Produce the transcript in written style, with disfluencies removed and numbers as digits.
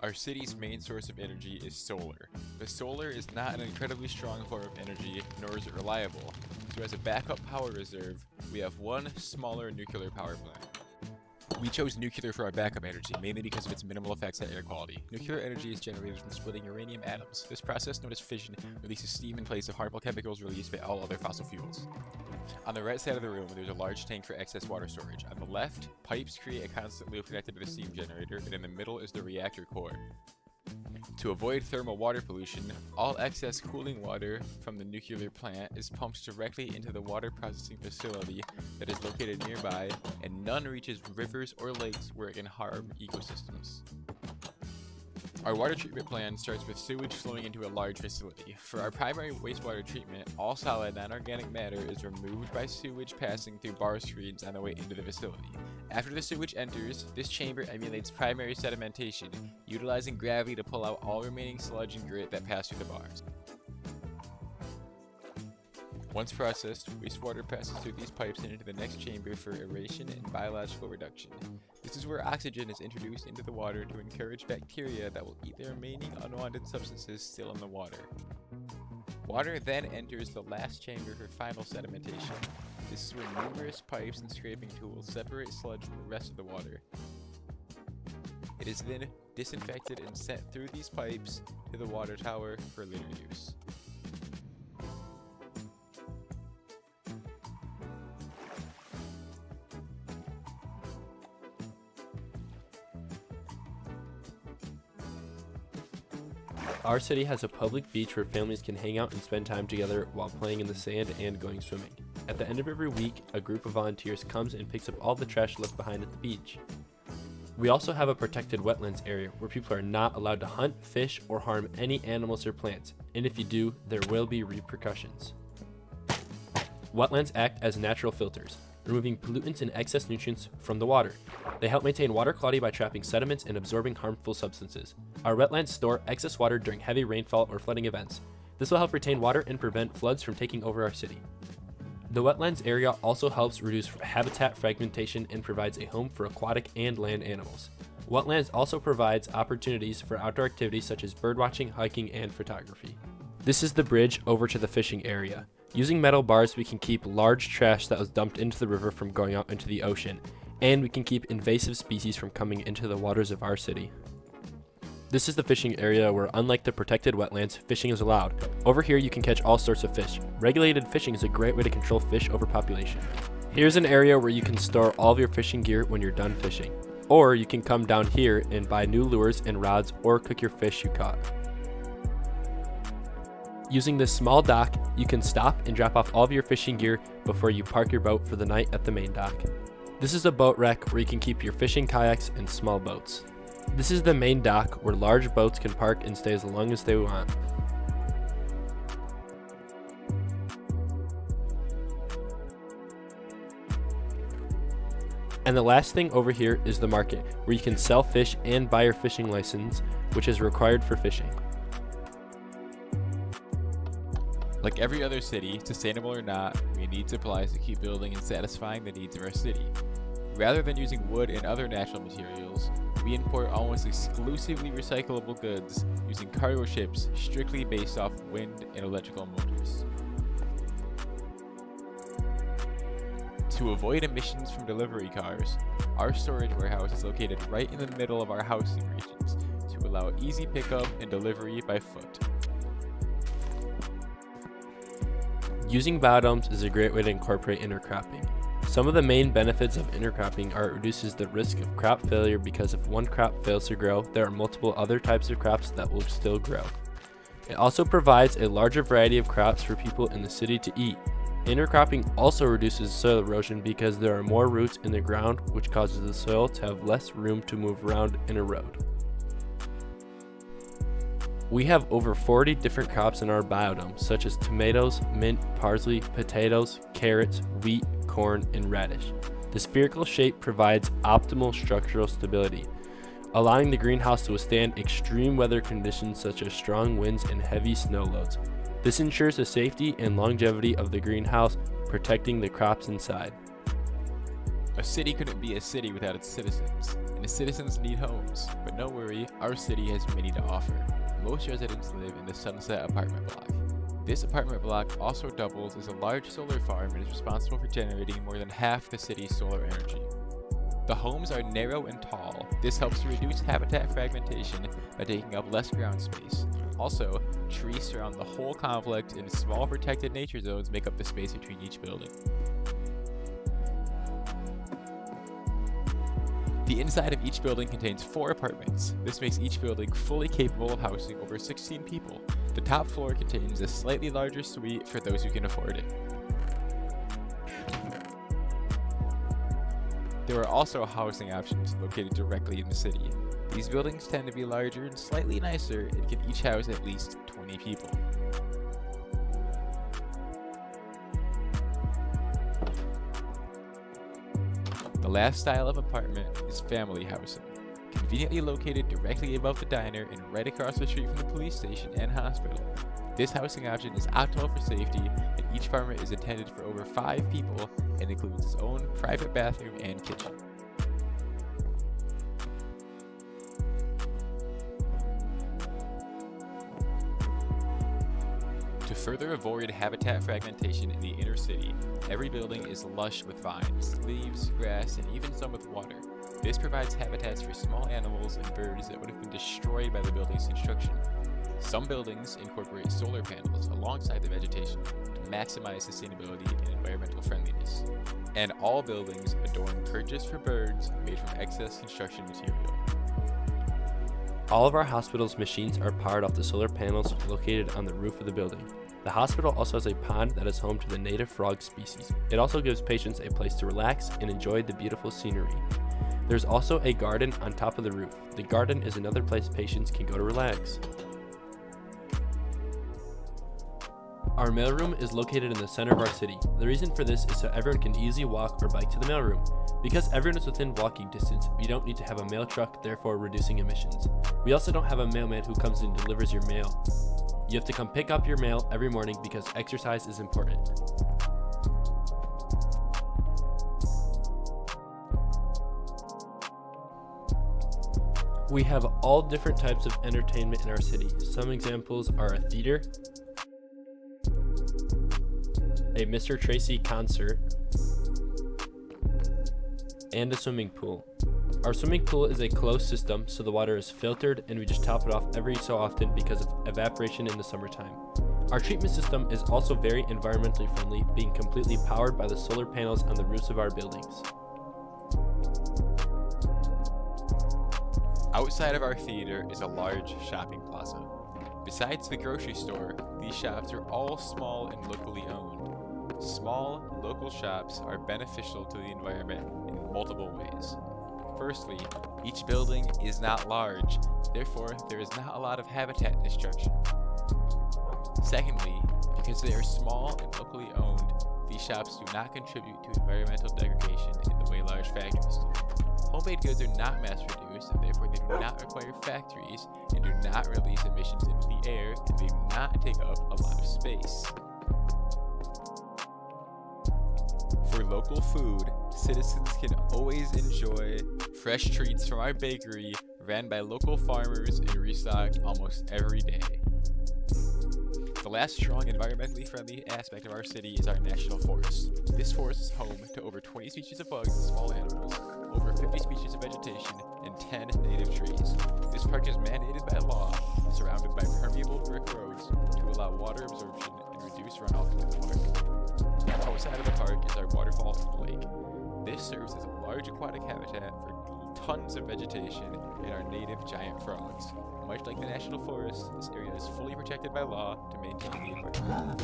Our city's main source of energy is solar. But solar is not an incredibly strong form of energy, nor is it reliable. So as a backup power reserve, we have one smaller nuclear power plant. We chose nuclear for our backup energy, mainly because of its minimal effects on air quality. Nuclear energy is generated from splitting uranium atoms. This process, known as fission, releases steam in place of harmful chemicals released by all other fossil fuels. On the right side of the room, there's a large tank for excess water storage. On the left, pipes create a constant loop connected to the steam generator, and in the middle is the reactor core. To avoid thermal water pollution, all excess cooling water from the nuclear plant is pumped directly into the water processing facility that is located nearby, and none reaches rivers or lakes where it can harm ecosystems. Our water treatment plan starts with sewage flowing into a large facility. For our primary wastewater treatment, all solid non-organic matter is removed by sewage passing through bar screens on the way into the facility. After the sewage enters, this chamber emulates primary sedimentation, utilizing gravity to pull out all remaining sludge and grit that pass through the bars. Once processed, wastewater passes through these pipes and into the next chamber for aeration and biological reduction. This is where oxygen is introduced into the water to encourage bacteria that will eat the remaining unwanted substances still in the water. Water then enters the last chamber for final sedimentation. This is where numerous pipes and scraping tools separate sludge from the rest of the water. It is then disinfected and sent through these pipes to the water tower for later use. Our city has a public beach where families can hang out and spend time together while playing in the sand and going swimming. At the end of every week, a group of volunteers comes and picks up all the trash left behind at the beach. We also have a protected wetlands area where people are not allowed to hunt, fish, or harm any animals or plants, and if you do, there will be repercussions. Wetlands act as natural filters, removing pollutants and excess nutrients from the water. They help maintain water quality by trapping sediments and absorbing harmful substances. Our wetlands store excess water during heavy rainfall or flooding events. This will help retain water and prevent floods from taking over our city. The wetlands area also helps reduce habitat fragmentation and provides a home for aquatic and land animals. Wetlands also provides opportunities for outdoor activities such as birdwatching, hiking, and photography. This is the bridge over to the fishing area. Using metal bars, we can keep large trash that was dumped into the river from going out into the ocean, and we can keep invasive species from coming into the waters of our city. This is the fishing area where, unlike the protected wetlands, fishing is allowed. Over here you can catch all sorts of fish. Regulated fishing is a great way to control fish overpopulation. Here's an area where you can store all of your fishing gear when you're done fishing. Or you can come down here and buy new lures and rods or cook your fish you caught. Using this small dock, you can stop and drop off all of your fishing gear before you park your boat for the night at the main dock. This is a boat wreck where you can keep your fishing kayaks and small boats. This is the main dock where large boats can park and stay as long as they want. And the last thing over here is the market, where you can sell fish and buy your fishing license, which is required for fishing. Like every other city, sustainable or not, we need supplies to keep building and satisfying the needs of our city. Rather than using wood and other natural materials, we import almost exclusively recyclable goods using cargo ships strictly based off wind and electrical motors. To avoid emissions from delivery cars, our storage warehouse is located right in the middle of our housing regions to allow easy pickup and delivery by foot. Using biodomes is a great way to incorporate intercropping. Some of the main benefits of intercropping are it reduces the risk of crop failure because if one crop fails to grow, there are multiple other types of crops that will still grow. It also provides a larger variety of crops for people in the city to eat. Intercropping also reduces soil erosion because there are more roots in the ground, which causes the soil to have less room to move around and erode. We have over 40 different crops in our biodome, such as tomatoes, mint, parsley, potatoes, carrots, wheat, corn, and radish. The spherical shape provides optimal structural stability, allowing the greenhouse to withstand extreme weather conditions such as strong winds and heavy snow loads. This ensures the safety and longevity of the greenhouse, protecting the crops inside. A city couldn't be a city without its citizens, and a Citizens need homes, but no worry, our city has many to offer. Most residents live in the Sunset apartment block. This apartment block also doubles as a large solar farm and is responsible for generating more than half the city's solar energy. The homes are narrow and tall. This helps to reduce habitat fragmentation by taking up less ground space. Also, trees surround the whole complex and small protected nature zones make up the space between each building. The inside of each building contains 4 apartments. This makes each building fully capable of housing over 16 people. The top floor contains a slightly larger suite for those who can afford it. There are also housing options located directly in the city. These buildings tend to be larger and slightly nicer and can each house at least 20 people. The last style of apartment is family housing. Conveniently located directly above the diner and right across the street from the police station and hospital. This housing option is optimal for safety, and each apartment is intended for over 5 people and includes its own private bathroom and kitchen. To further avoid habitat fragmentation in the inner city, every building is lush with vines, leaves, grass, and even some with water. This provides habitats for small animals and birds that would have been destroyed by the building's construction. Some buildings incorporate solar panels alongside the vegetation to maximize sustainability and environmental friendliness. And all buildings adorn perches for birds made from excess construction material. All of our hospital's machines are powered off the solar panels located on the roof of the building. The hospital also has a pond that is home to the native frog species. It also gives patients a place to relax and enjoy the beautiful scenery. There's also a garden on top of the roof. The garden is another place patients can go to relax. Our mailroom is located in the center of our city. The reason for this is so everyone can easily walk or bike to the mailroom. Because everyone is within walking distance, we don't need to have a mail truck, therefore reducing emissions. We also don't have a mailman who comes and delivers your mail. You have to come pick up your mail every morning because exercise is important. We have all different types of entertainment in our city. Some examples are a theater, a Mr. Tracy concert, and a swimming pool. Our swimming pool is a closed system, so the water is filtered and we just top it off every so often because of evaporation in the summertime. Our treatment system is also very environmentally friendly, being completely powered by the solar panels on the roofs of our buildings. Outside of our theater is a large shopping plaza. Besides the grocery store, these shops are all small and locally owned. Small, local shops are beneficial to the environment in multiple ways. Firstly, each building is not large, therefore there is not a lot of habitat destruction. Secondly, because they are small and locally owned, these shops do not contribute to environmental degradation in the way large factories do. Homemade goods are not mass-produced, and therefore they do not require factories and do not release emissions into the air, and they do not take up a lot of space. For local food, citizens can always enjoy fresh treats from our bakery, ran by local farmers and restocked almost every day. The last strong environmentally friendly aspect of our city is our national forest. This forest is home to over 20 species of bugs and small animals, over 50 species of vegetation, and 10 native trees. This park is mandated by law and surrounded by permeable brick roads to allow water absorption and reduce runoff into the park. Outside of the park is our waterfall lake. This serves as a large aquatic habitat for tons of vegetation and our native giant frogs. Much like the National Forest, this area is fully protected by law to maintain the environment.